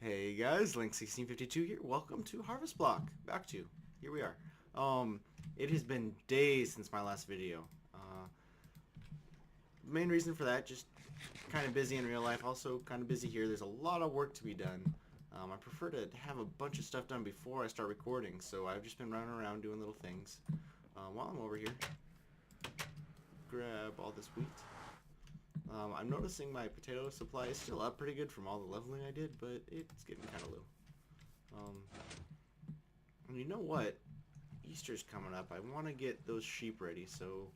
Hey guys, Link1652 here. Welcome to Harvest Block. Here we are. It has been days since my last video. Main reason for that, just kind of busy in real life. Also kind of busy here. There's a lot of work to be done. I prefer to have a bunch of stuff done before I start recording, so I've just been running around doing little things. While I'm over here, grab all this wheat. I'm noticing my potato supply is still up pretty good from all the leveling I did, but it's getting kind of low. And you know what? Easter's coming up. I want to get those sheep ready, so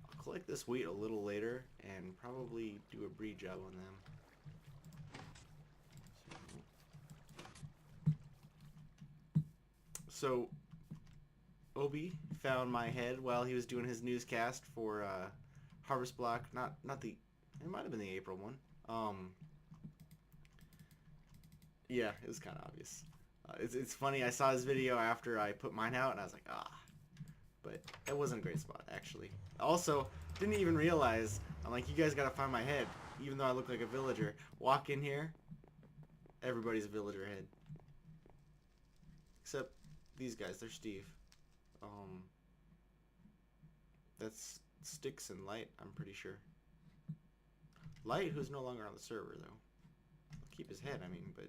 I'll collect this wheat a little later and probably do a breed job on them. So Obi found my head while he was doing his newscast for Harvest Block. Not the. It might have been the April one. Yeah, it was kind of obvious. It's funny. I saw his video after I put mine out, and I was like, ah. But it wasn't a great spot, actually. Also, didn't even realize. I'm like, you guys gotta find my head, even though I look like a villager. Walk in here, everybody's a villager head, except these guys. They're Steve. Um, that's Sticks and Light. I'm pretty sure. Light, who's no longer on the server though. I'll keep his head. I mean, but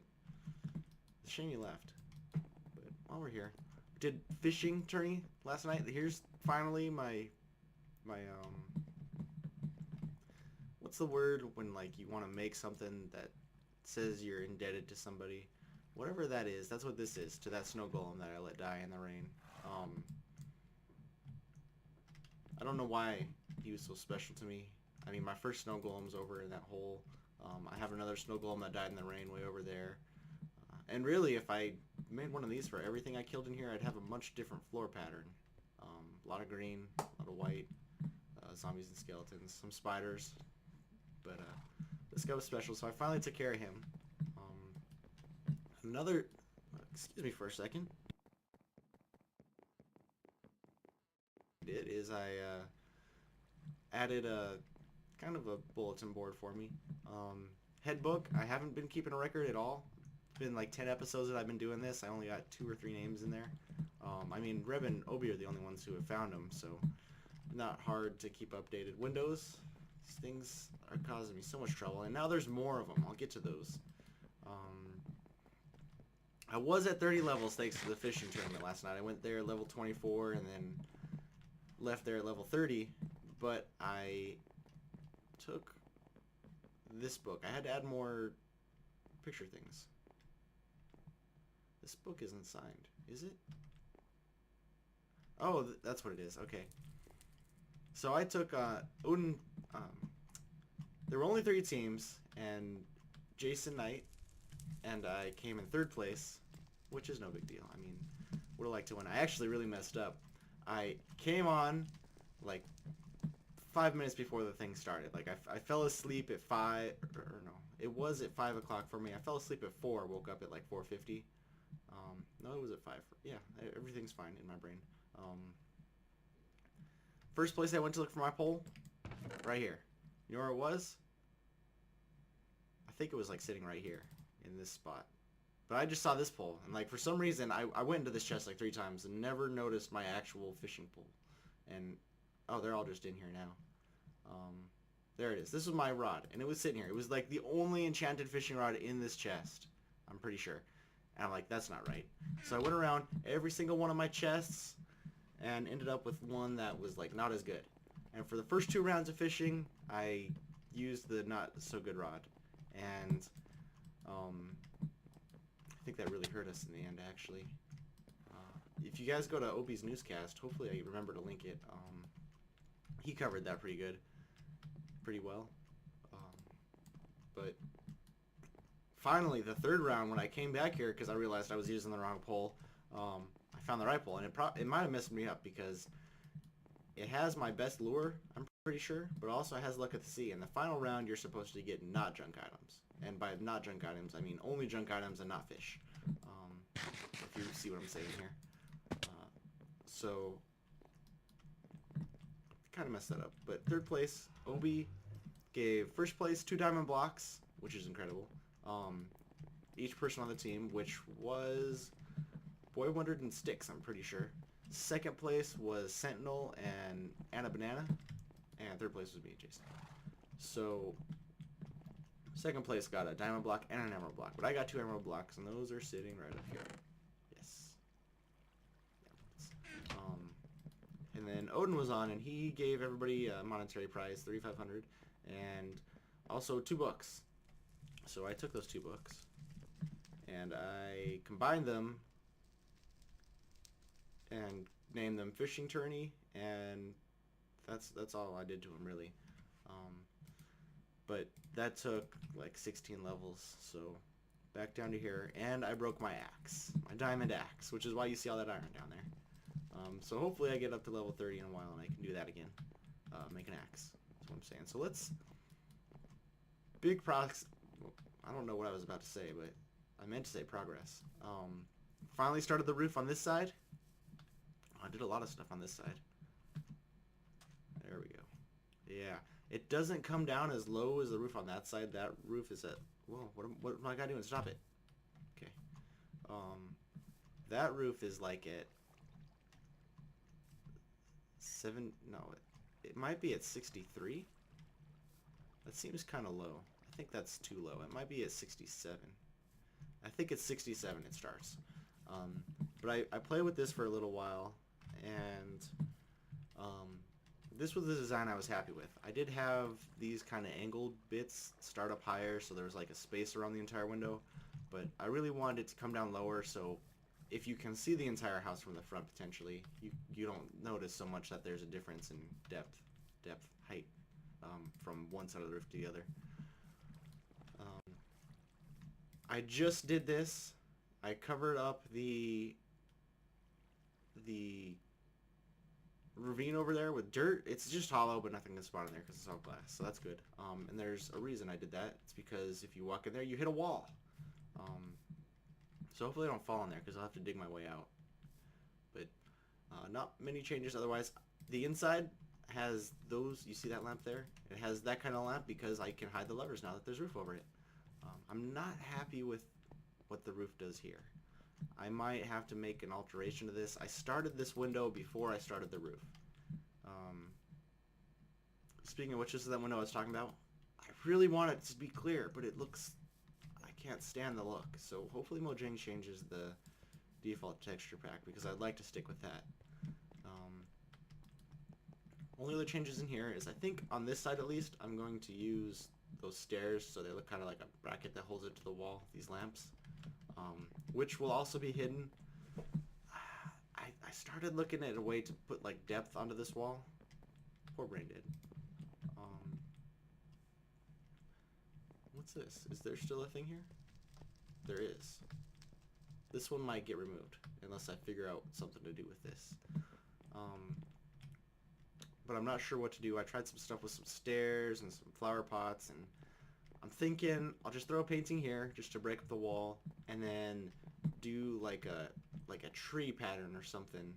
it's a shame he left. But while we're here, did fishing tourney last night. Here's finally my what's the word when like you want to make something that says you're indebted to somebody, whatever that is. That's what this is to that snow golem that I let die in the rain. I don't know why he was so special to me. I mean, my first snow golem's over in that hole. I have another snow golem that died in the rain way over there. And really, if I made one of these for everything I killed in here, I'd have a much different floor pattern. A lot of green, a lot of white, zombies and skeletons, some spiders. But this guy was special, so I finally took care of him. Another... Excuse me for a second. What I did is I added a kind of a bulletin board for me. Head book, I haven't been keeping a record at all. It's been like 10 episodes that I've been doing this. I only got 2 or 3 names in there. I mean, Reb and Obi are the only ones who have found them, so not hard to keep updated. Windows, these things are causing me so much trouble, and now there's more of them. I'll get to those. I was at 30 levels thanks to the fishing tournament last night. I went there level 24 and then left there at level 30, but I took this book. I had to add more picture things. This book isn't signed, is it? Oh, that's what it is. Okay. So I took Odin. There were only 3 teams, and Jason Knight and I came in 3rd place, which is no big deal. I mean, would have liked to win. I actually really messed up. I came on like 5 minutes before the thing started. Like I fell asleep at 5, or no, it was at 5 o'clock for me. I fell asleep at 4, woke up at like 4:50. No, it was at 5. Yeah, everything's fine in my brain. First place I went to look for my pole, right here. You know where it was? I think it was like sitting right here in this spot. But I just saw this pole, and like for some reason I went into this chest like 3 times and never noticed my actual fishing pole. And oh, they're all just in here now. There it is. This was my rod, and it was sitting here. It was like the only enchanted fishing rod in this chest. I'm pretty sure. And I'm like, that's not right. So I went around every single one of my chests and ended up with one that was like not as good. And for the first 2 rounds of fishing, I used the not so good rod. And I think that really hurt us in the end, actually. If you guys go to Obi's newscast, hopefully I remember to link it. He covered that pretty well. But finally, the 3rd round, when I came back here, because I realized I was using the wrong pole, I found the right pole, and it might have messed me up because it has my best lure, I'm pretty sure, but also it has luck at the sea. In the final round, you're supposed to get not junk items, and by not junk items, I mean only junk items and not fish. If you see what I'm saying here. So kind of messed that up. But 3rd place, Obi gave 1st place 2 diamond blocks, which is incredible. each person on the team, which was Boy Wondered and Sticks, I'm pretty sure. Second place was Sentinel and Anna Banana, and third place was me, Jason. So second place got a diamond block and an emerald block, but I got 2 emerald blocks, and those are sitting right up here. Yes. And then Odin was on, and he gave everybody a monetary prize, 3,500, and also 2 books. So I took those 2 books, and I combined them and named them Fishing Tourney, and that's all I did to them, really. But that took like 16 levels, so back down to here, and I broke my axe, my diamond axe, which is why you see all that iron down there. So hopefully I get up to level 30 in a while and I can do that again, make an axe. That's what I'm saying. So let's big progress. I don't know what I was about to say, but I meant to say progress. Finally started the roof on this side. I did a lot of stuff on this side. There we go. Yeah, it doesn't come down as low as the roof on that side. That roof is at, whoa, what am I got doing? Stop it. Okay. That roof is like at 7, no, it might be at 63. That seems kind of low. I think that's too low. It might be at 67. I think it's 67 it starts. But I played with this for a little while, and this was the design I was happy with. I did have these kind of angled bits start up higher, so there was like a space around the entire window, but I really wanted it to come down lower, so if you can see the entire house from the front potentially, you don't notice so much that there's a difference in height, from one side of the roof to the other. I just did this. I covered up the ravine over there with dirt. It's just hollow, but nothing can spawn in there because it's all glass, so that's good. And there's a reason I did that. It's because if you walk in there, you hit a wall. So hopefully I don't fall in there because I'll have to dig my way out. But not many changes otherwise. The inside has those, you see that lamp there? It has that kind of lamp because I can hide the levers now that there's roof over it. I'm not happy with what the roof does here. I might have to make an alteration to this. I started this window before I started the roof. Speaking of which, this is that window I was talking about. I really want it to be clear, but it looks, I can't stand the look. So hopefully Mojang changes the default texture pack because I'd like to stick with that. Only other changes in here is I think on this side at least I'm going to use those stairs so they look kind of like a bracket that holds it to the wall, these lamps, which will also be hidden. I started looking at a way to put like depth onto this wall. Poor brain did. What's this? Is there still a thing here? There is. This one might get removed unless I figure out something to do with this. But I'm not sure what to do. I tried some stuff with some stairs and some flower pots, and I'm thinking I'll just throw a painting here just to break up the wall, and then do like a tree pattern or something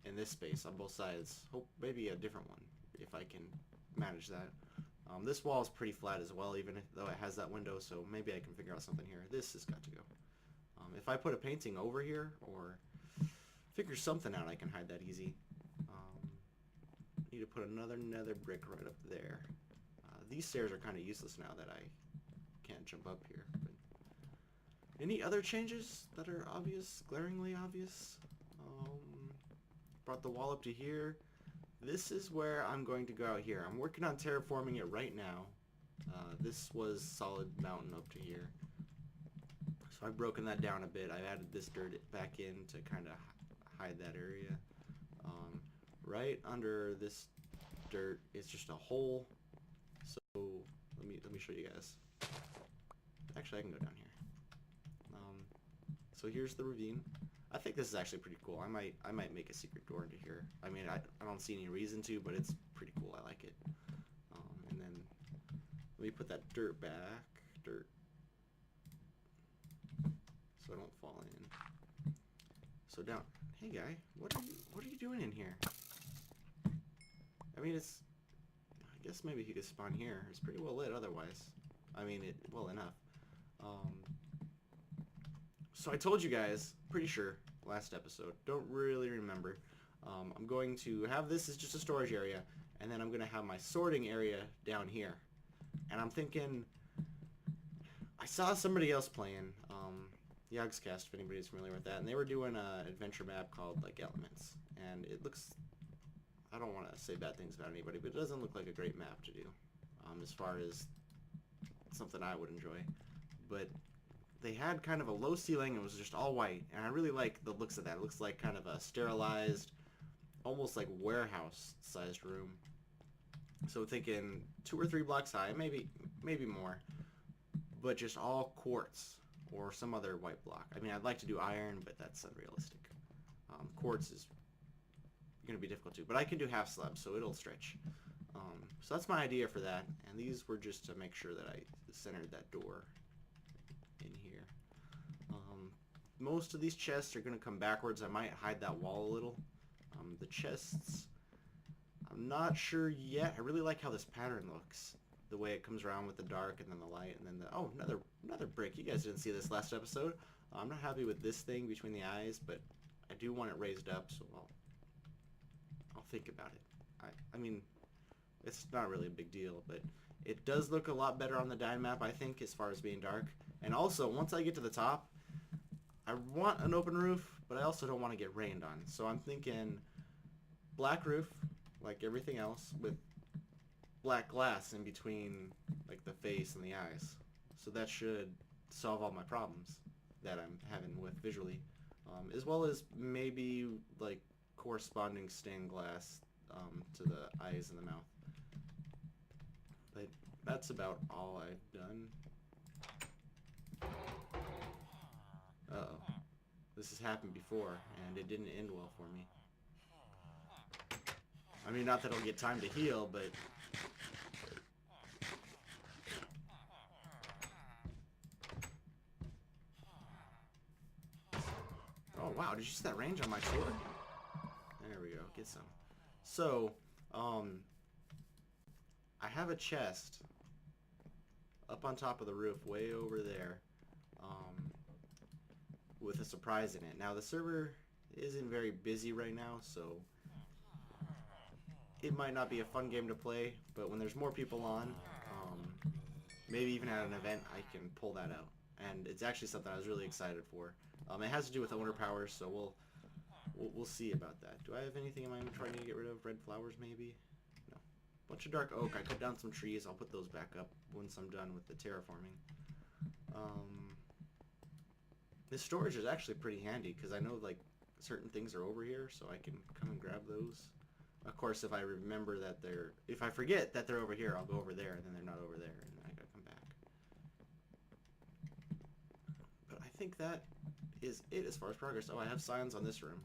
in this space on both sides. Hope maybe a different one if I can manage that. This wall is pretty flat as well, even though it has that window, so maybe I can figure out something here. This has got to go. If I put a painting over here or figure something out, I can hide that easy. Need to put another nether brick right up there. These stairs are kind of useless now that I can't jump up here. But any other changes that are obvious, glaringly obvious? Brought the wall up to here. This is where I'm going to go out here. I'm working on terraforming it right now. This was solid mountain up to here. So I've broken that down a bit. I've added this dirt back in to kind of hide that area. Right under this dirt is just a hole. So let me show you guys. Actually, I can go down here. So here's the ravine. I think this is actually pretty cool. I might make a secret door into here. I mean, I don't see any reason to, but it's pretty cool. I like it. And then let me put that dirt back. Dirt. So I don't fall in. So down. Hey guy, what are you doing in here? I mean, I guess maybe he could spawn here. It's pretty well lit otherwise. I mean, well enough. So I told you guys, pretty sure, last episode, don't really remember. I'm going to have this as just a storage area, and then I'm going to have my sorting area down here. And I'm thinking, I saw somebody else playing, Yogscast, if anybody's familiar with that, and they were doing an adventure map called, like, Elements. And it looks, I don't want to say bad things about anybody, but it doesn't look like a great map to do, as far as something I would enjoy. But they had kind of a low ceiling, it was just all white, and I really like the looks of that. It looks like kind of a sterilized, almost like warehouse-sized room. So thinking 2 or 3 blocks high, maybe more, but just all quartz or some other white block. I mean, I'd like to do iron, but that's unrealistic. Quartz is going to be difficult too, but I can do half slab, so it'll stretch. So that's my idea for that, and these were just to make sure that I centered that door in here. Most of these chests are going to come backwards. I might hide that wall a little. The chests, I'm not sure yet. I really like how this pattern looks. The way it comes around with the dark and then the light and then the... Oh, another brick. You guys didn't see this last episode. I'm not happy with this thing between the eyes, but I do want it raised up, so I'll think about it. I mean, it's not really a big deal, but it does look a lot better on the Dyn map, I think, as far as being dark. And also, once I get to the top, I want an open roof, but I also don't want to get rained on. So I'm thinking black roof, like everything else, with black glass in between, like, the face and the eyes. So that should solve all my problems that I'm having with visually. As well as maybe, like, corresponding stained glass to the eyes and the mouth. But that's about all I've done. Uh-oh. This has happened before, and it didn't end well for me. I mean, not that I'll get time to heal, but... Oh, wow, did you see that range on my sword? There we go, get some. So, I have a chest up on top of the roof, way over there, with a surprise in it. Now, the server isn't very busy right now, so it might not be a fun game to play, but when there's more people on, maybe even at an event, I can pull that out. And it's actually something I was really excited for. It has to do with owner powers, so we'll see about that. Do I have anything in my inventory I need to get rid of? Red flowers, maybe? No. Bunch of dark oak. I cut down some trees. I'll put those back up once I'm done with the terraforming. This storage is actually pretty handy, because I know, like, certain things are over here, so I can come and grab those. Of course, if I remember that if I forget that they're over here, I'll go over there, and then they're not over there, and I gotta come back. But I think that is it as far as progress. Oh, I have signs on this room.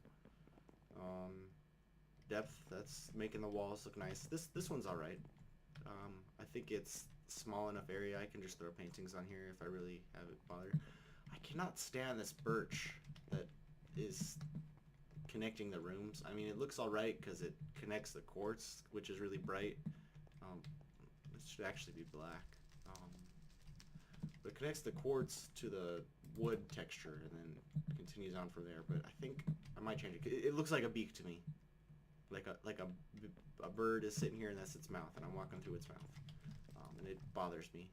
Depth, that's making the walls look nice. This one's alright. I think it's small enough area I can just throw paintings on here if I really have it bothered. I cannot stand this birch that is connecting the rooms. I mean, it looks alright because it connects the quartz, which is really bright. This should actually be black. But it connects the quartz to the wood texture and then continues on from there. But I think I might change it. It looks like a beak to me. Like a bird is sitting here and that's its mouth, and I'm walking through its mouth. And it bothers me.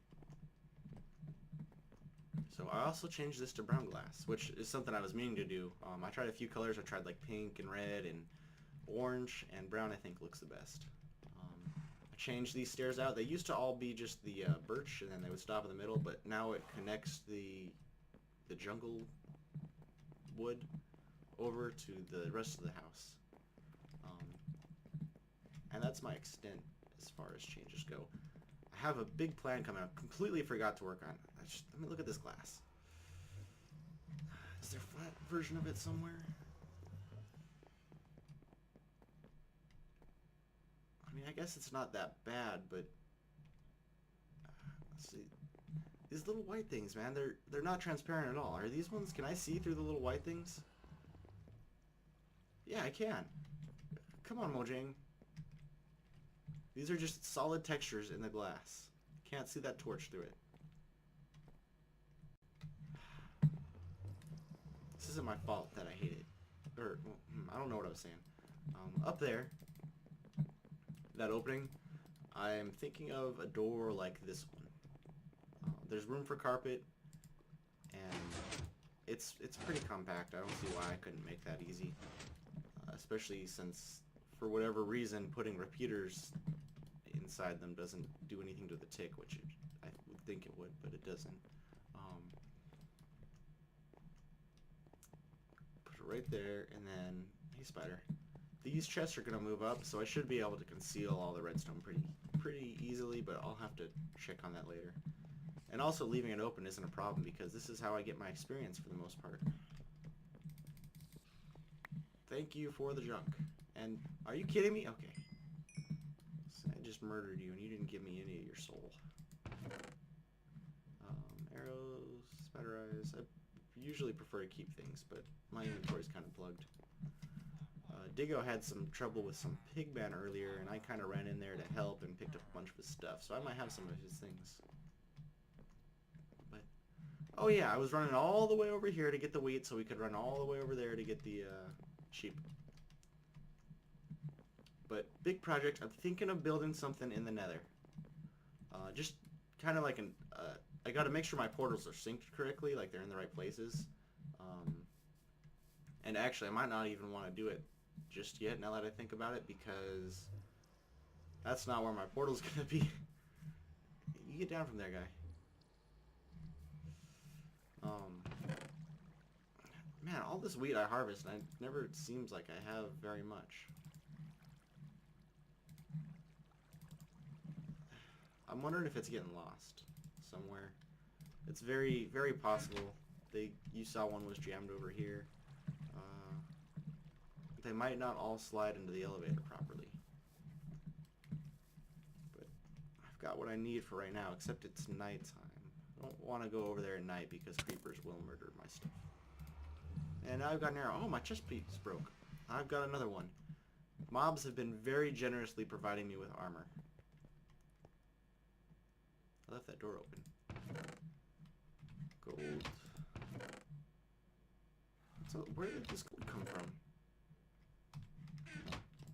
So I also changed this to brown glass, which is something I was meaning to do. I tried a few colors. I tried like pink and red and orange, and brown I think looks the best. I changed these stairs out. They used to all be just the birch, and then they would stop in the middle, but now it connects the jungle wood over to the rest of the house. And that's my extent as far as changes go. I have a big plan coming up. Completely forgot to work on. Let me look at this glass. Is there a flat version of it somewhere? I mean, I guess it's not that bad, but let's see. These little white things, man, they're not transparent at all. Are these ones? Can I see through the little white things? Yeah, I can. Come on, Mojang. These are just solid textures in the glass. Can't see that torch through it. isn't my fault that I hate it. Or, well, I don't know what I was saying. Up there, that opening, I'm thinking of a door like this one. There's room for carpet, and it's pretty compact. I don't see why I couldn't make that easy. Especially since, for whatever reason, putting repeaters inside them doesn't do anything to the tick, which I would think it would, but it doesn't. Put it right there, and then, hey spider. These chests are going to move up, so I should be able to conceal all the redstone pretty easily, but I'll have to check on that later. And also leaving it open isn't a problem, because this is how I get my experience for the most part. Thank you for the junk. And are you kidding me? Okay. So I just murdered you and you didn't give me any of your soul. Arrows, spider eyes. I usually prefer to keep things, but my inventory's kind of plugged. Diggo had some trouble with some pigman earlier, and I kind of ran in there to help and picked up a bunch of his stuff, so I might have some of his things. But, oh yeah, I was running all the way over here to get the wheat, so we could run all the way over there to get the sheep. But big project. I'm thinking of building something in the Nether. Just kind of like an. I got to make sure my portals are synced correctly, like they're in the right places. And actually, I might not even want to do it just yet. Now that I think about it, because that's not where my portal's gonna be. You get down from there, guy. Man, all this wheat I harvest, and it never seems like I have very much. I'm wondering if it's getting lost somewhere. It's very, very possible. You saw one was jammed over here. They might not all slide into the elevator properly. But I've got what I need for right now, except it's nighttime. I don't want to go over there at night because creepers will murder my stuff. And now I've got an arrow. Oh, my chest piece broke. I've got another one. Mobs have been very generously providing me with armor. I left that door open. Gold. So where did this gold come from?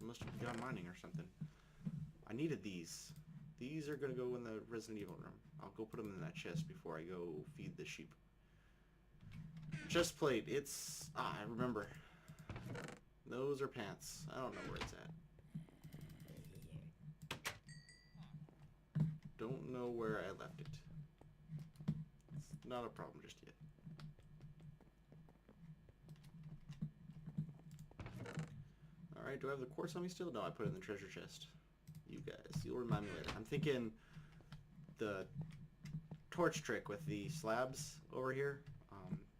I must have gone mining or something. I needed these. These are gonna go in the Resident Evil room. I'll go put them in that chest before I go feed the sheep. Chest plate. It's... I remember. Those are pants. I don't know where it's at. Don't know where I left it. It's not a problem just yet. Alright, do I have the quartz on me still? No, I put it in the treasure chest. You guys, you'll remind me later. I'm thinking the torch trick with the slabs over here.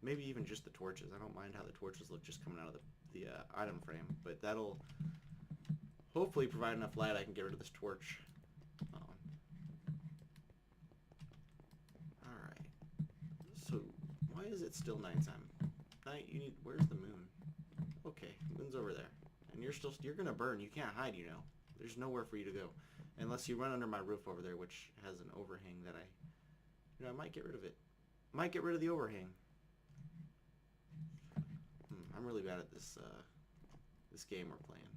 Maybe even just the torches. I don't mind how the torches look just coming out of the item frame, but that'll hopefully provide enough light I can get rid of this torch. Alright. So, why is it still nighttime? Night, you need... Where's the moon? Okay, moon's over there. And you're gonna burn. You can't hide, you know. There's nowhere for you to go. Unless you run under my roof over there, which has an overhang that I might get rid of it. Might get rid of the overhang. I'm really bad at this, this game we're playing.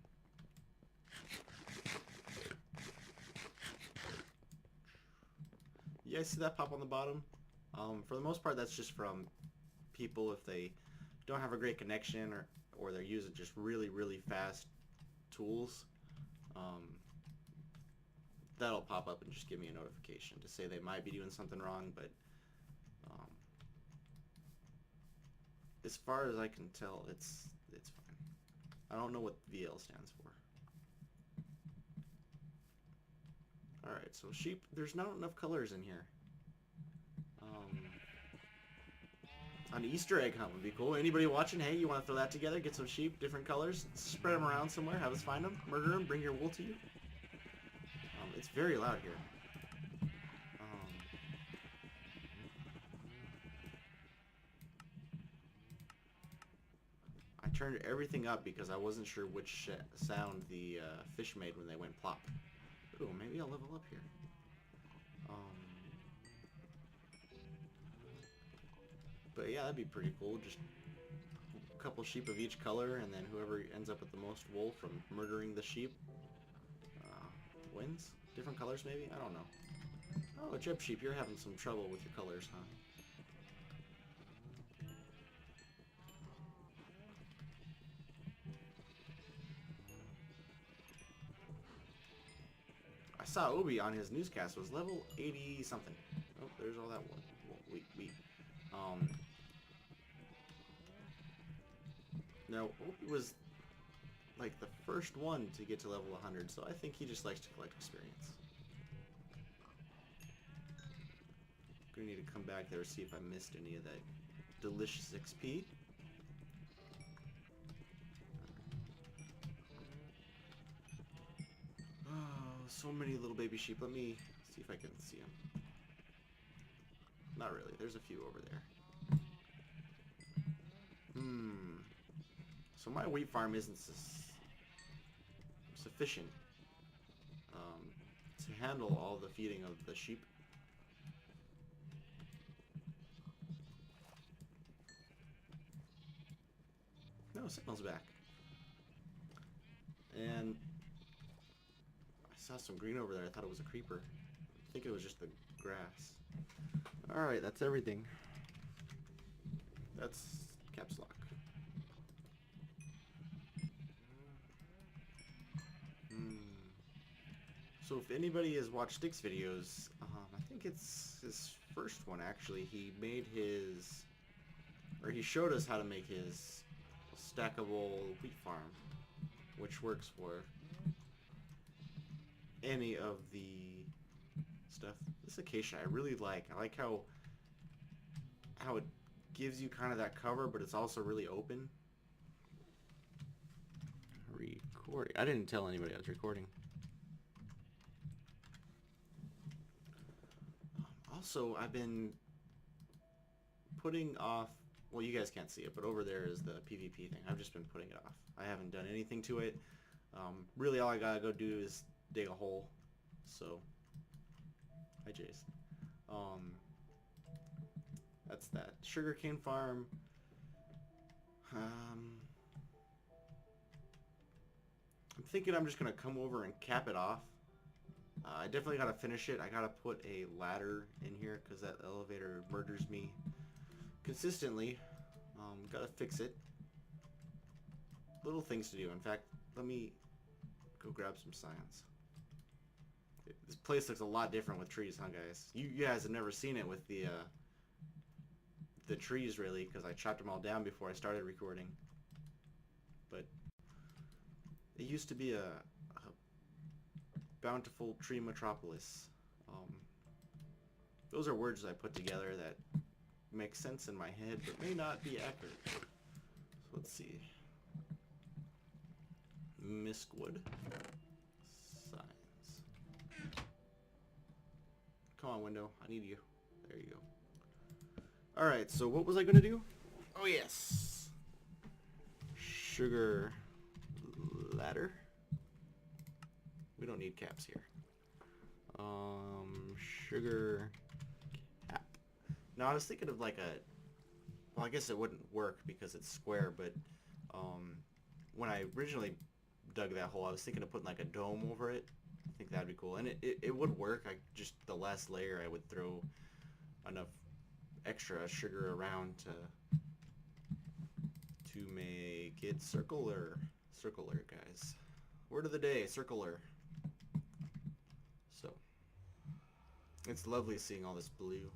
You guys see that pop on the bottom? For the most part, that's just from people if they don't have a great connection or they're using just really, really fast tools. That'll pop up and just give me a notification to say they might be doing something wrong, but as far as I can tell, it's fine. I don't know what VL stands for. Alright, so sheep, there's not enough colors in here. An Easter egg hunt would be cool. Anybody watching, hey, you want to throw that together? Get some sheep, different colors, spread them around somewhere, have us find them, murder them, bring your wool to you. It's very loud here. I turned everything up because I wasn't sure which sound the fish made when they went plop. Ooh, maybe I'll level up here. But yeah, that'd be pretty cool. Just couple sheep of each color, and then whoever ends up with the most wool from murdering the sheep wins. Different colors, maybe? I don't know. Oh, Jeb Sheep, you're having some trouble with your colors, huh? I saw Obi on his newscast was level 80 something. Oh, there's all that wheat. No, Obi was like the first one to get to level 100, so I think he just likes to collect experience. Gonna need to come back there and see if I missed any of that delicious XP. Oh, so many little baby sheep. Let me see if I can see them. Not really. There's a few over there. So my wheat farm isn't sufficient to handle all the feeding of the sheep. No, Signal's back. And I saw some green over there. I thought it was a creeper. I think it was just the grass. Alright, that's everything. That's caps lock. So if anybody has watched Stick's videos, I think it's his first one actually. He made his, or he showed us how to make his stackable wheat farm, which works for any of the stuff. This acacia I really like. I like how it gives you kind of that cover, but it's also really open. Recording. I didn't tell anybody I was recording. Also, I've been putting off, well, you guys can't see it, but over there is the PvP thing. I've just been putting it off. I haven't done anything to it. Really, all I gotta go do is dig a hole. So, hi, Jace. That's that. Sugarcane farm. I'm thinking I'm just gonna come over and cap it off. I definitely gotta finish it. I gotta put a ladder in here because that elevator murders me consistently. Gotta fix it. Little things to do. In fact, let me go grab some science. This place looks a lot different with trees, huh, guys? You guys have never seen it with the trees, really, because I chopped them all down before I started recording. But it used to be a bountiful tree metropolis. Those are words I put together that make sense in my head, but may not be accurate. So let's see. Miskwood. Signs. Come on, window. I need you. There you go. Alright, so what was I going to do? Oh, yes. Sugar ladder. We don't need caps here. Sugar cap. Now I was thinking of like a, well, I guess it wouldn't work because it's square, but when I originally dug that hole, I was thinking of putting like a dome over it. I think that'd be cool, and it would work. I just, the last layer, I would throw enough extra sugar around to make it circular, guys. Word of the day, circular. So, it's lovely seeing all this blue.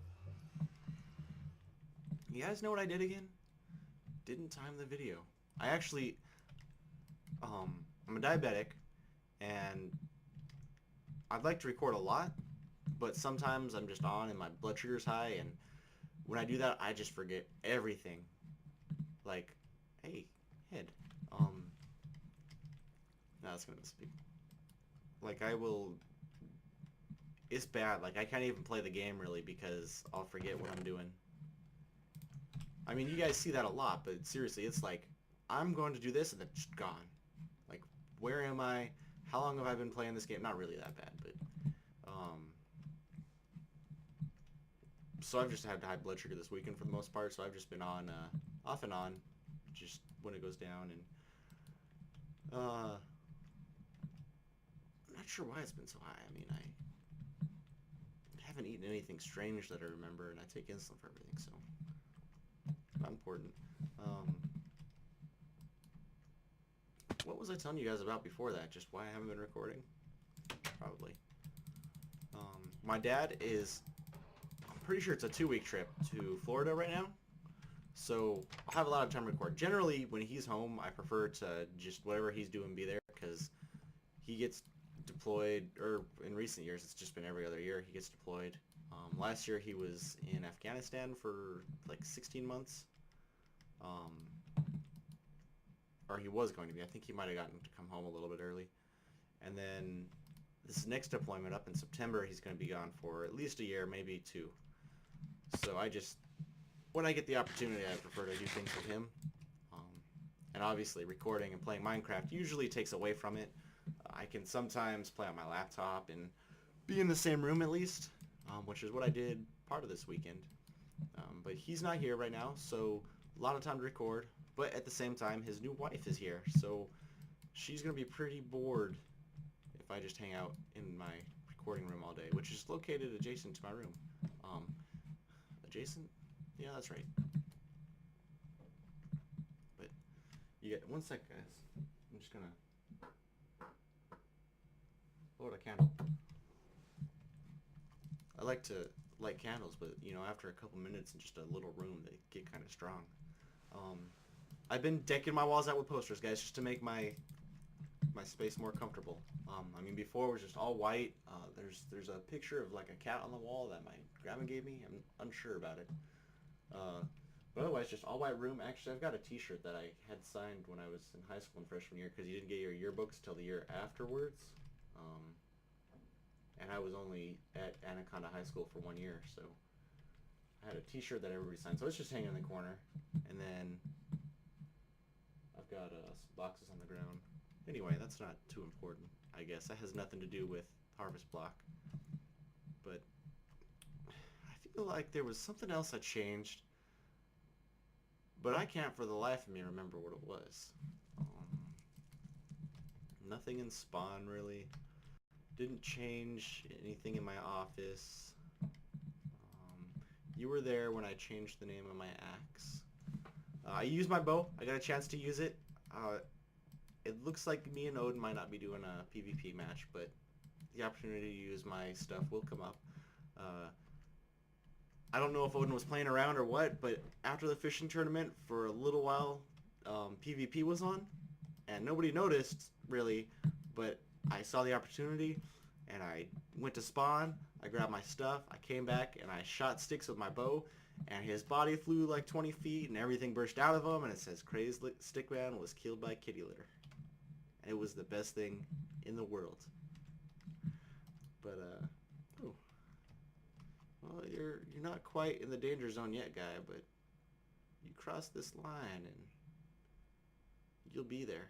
You guys know what I did again? Didn't time the video. I actually, I'm a diabetic, and I'd like to record a lot, but sometimes I'm just on and my blood sugar's high, and when I do that, I just forget everything. Like, hey, head. No, that's gonna speak. Like, I will, it's bad. Like, I can't even play the game, really, because I'll forget what I'm doing. I mean, you guys see that a lot, but seriously, it's like, I'm going to do this, and then just gone. Like, where am I? How long have I been playing this game? Not really that bad, but, so I've just had high blood sugar this weekend for the most part, so I've just been on, off and on, just when it goes down. And I'm not sure why it's been so high. I mean, I haven't eaten anything strange that I remember, and I take insulin for everything, so not important. What was I telling you guys about before that? Just why I haven't been recording? Probably. My dad is, I'm pretty sure it's a 2-week trip to Florida right now. So I'll have a lot of time to record. Generally, when he's home, I prefer to just whatever he's doing be there, because he gets deployed, or in recent years, it's just been every other year he gets deployed. Last year he was in Afghanistan for like 16 months. Or he was going to be. I think he might have gotten to come home a little bit early. And then this next deployment up in September, he's going to be gone for at least a year, maybe 2. So I just, when I get the opportunity, I prefer to do things with him. And obviously recording and playing Minecraft usually takes away from it. I can sometimes play on my laptop and be in the same room at least, which is what I did part of this weekend. But he's not here right now, so a lot of time to record. But at the same time, his new wife is here, so she's going to be pretty bored if I just hang out in my recording room all day, which is located adjacent to my room. Adjacent? Yeah, that's right. But you get 1 sec, guys. I'm just going to blow out a candle. I like to light candles, but, you know, after a couple minutes in just a little room, they get kind of strong. I've been decking my walls out with posters, guys, just to make my space more comfortable. I mean, before it was just all white. There's a picture of like a cat on the wall that my grandma gave me. I'm unsure about it. But otherwise, just all white room. Actually, I've got a T-shirt that I had signed when I was in high school in freshman year, because you didn't get your yearbooks till the year afterwards. And I was only at Anaconda High School for 1 year, so I had a T-shirt that everybody signed. So it's just hanging in the corner, and then I've got some boxes on the ground. Anyway, that's not too important, I guess. That has nothing to do with Harvest Block. But I feel like there was something else I changed, but I can't for the life of me remember what it was. Nothing in Spawn, really. Didn't change anything in my office. You were there when I changed the name of my axe. I used my bow. I got a chance to use it. It looks like me and Odin might not be doing a PvP match, but the opportunity to use my stuff will come up. I don't know if Odin was playing around or what, but after the fishing tournament, for a little while, PvP was on, and nobody noticed, really, but I saw the opportunity, and I went to spawn, I grabbed my stuff, I came back, and I shot Sticks with my bow, and his body flew like 20 feet, and everything burst out of him, and it says, Crazed Stickman was killed by kitty litter. And it was the best thing in the world. But, oh. Well, you're not quite in the danger zone yet, guy, but you cross this line, and you'll be there.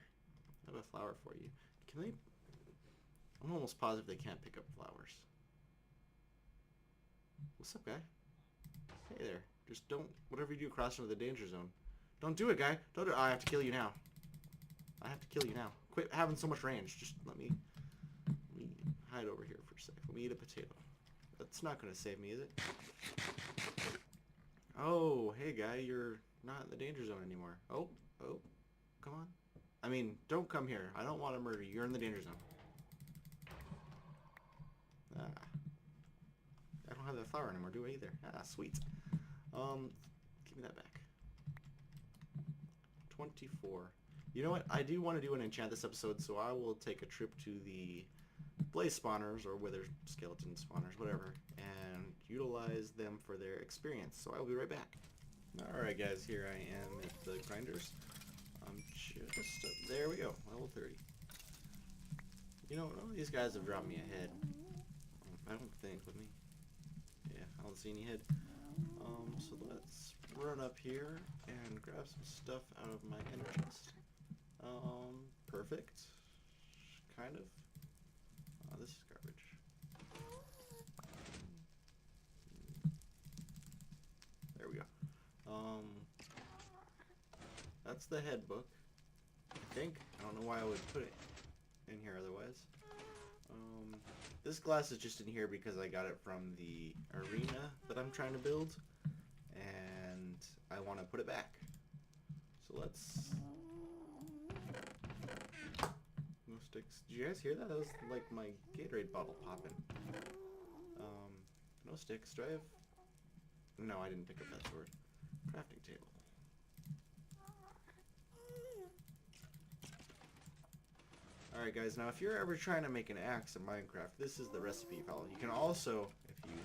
I have a flower for you. Can they... I'm almost positive they can't pick up flowers. What's up, guy? Hey there. Just don't... Whatever you do, cross into the danger zone. Don't do it, guy. Don't do it. I have to kill you now. I have to kill you now. Quit having so much range. Just let me hide over here for a sec. Let me eat a potato. That's not going to save me, is it? Oh, hey, guy. You're not in the danger zone anymore. Oh. Come on. I mean, don't come here. I don't want to murder you. You're in the danger zone. I don't have that flower anymore, do I either? Ah, sweet. Give me that back. 24. You know what? I do want to do an enchant this episode, so I will take a trip to the blaze spawners, or wither skeleton spawners, whatever, and utilize them for their experience. So I will be right back. Alright guys, here I am at the grinders. I'm just up, there we go, level 30. You know, none of these guys have dropped me a head. I don't think, with me. Yeah, I don't see any head. So let's run up here and grab some stuff out of my ender chest. Perfect. Kind of. This is garbage. There we go. that's the head book. I think. I don't know why I would put it in here otherwise. This glass is just in here because I got it from the arena that I'm trying to build, and I want to put it back. So let's... No sticks. Did you guys hear that? That was like my Gatorade bottle popping. No sticks. Do I have... No, I didn't pick up that sword. Crafting table. Alright guys, now if you're ever trying to make an axe in Minecraft, this is the recipe you follow. You can also, if you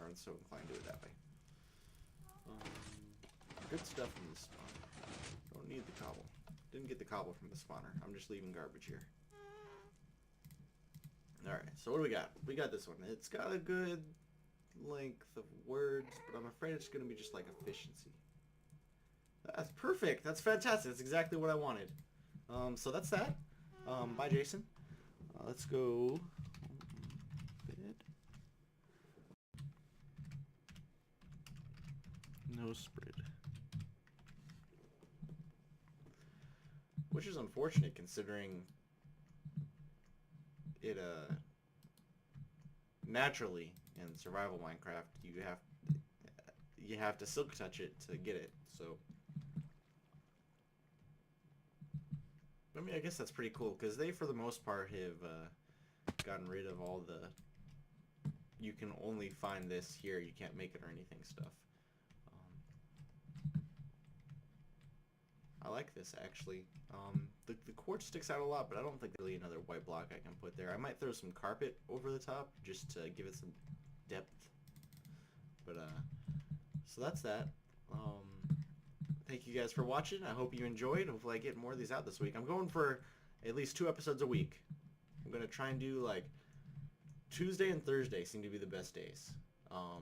aren't so inclined, do it that way. Good stuff in this spawner. Don't need the cobble. Didn't get the cobble from the spawner. I'm just leaving garbage here. Alright, so what do we got? We got this one. It's got a good length of words, but I'm afraid it's going to be just like efficiency. That's perfect. That's fantastic. That's exactly what I wanted. So that's that. Bye, Jason. Let's go. Bed. No spread. Which is unfortunate considering it, naturally in survival Minecraft, you have to silk touch it to get it, so. I mean, I guess that's pretty cool, because they, for the most part, have gotten rid of all the you can only find this here, you can't make it or anything stuff. I like this, actually. The quartz sticks out a lot, but I don't think there's really another white block I can put there. I might throw some carpet over the top, just to give it some depth. But, so that's that. Thank you guys for watching. I hope you enjoyed. Hopefully I get more of these out this week. I'm going for at least 2 episodes a week. I'm going to try and do, like, Tuesday and Thursday seem to be the best days. I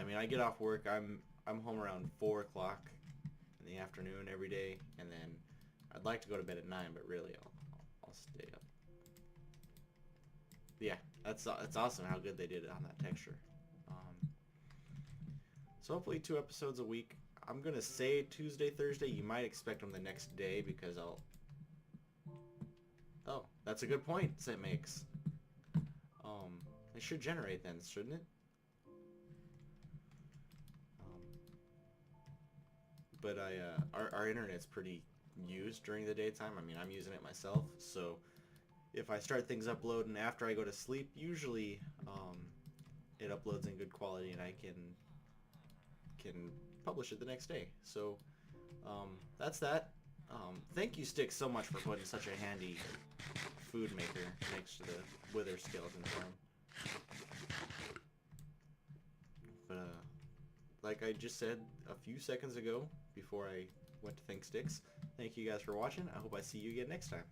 mean, I get off work. I'm home around 4 o'clock in the afternoon every day, and then I'd like to go to bed at 9, but really I'll stay up. Yeah, that's awesome how good they did it on that texture. So hopefully 2 episodes a week. I'm gonna say Tuesday, Thursday. You might expect them the next day because I'll... Oh, that's a good point it makes. It should generate then, shouldn't it? But our internet's pretty used during the daytime. I mean, I'm using it myself, so if I start things uploading after I go to sleep, usually it uploads in good quality and I can publish it the next day. So that's that. Thank you, Stick, so much for putting such a handy food maker next to the wither skeleton farm. But like I just said a few seconds ago before I went to thank Sticks, thank you guys for watching. I hope I see you again next time.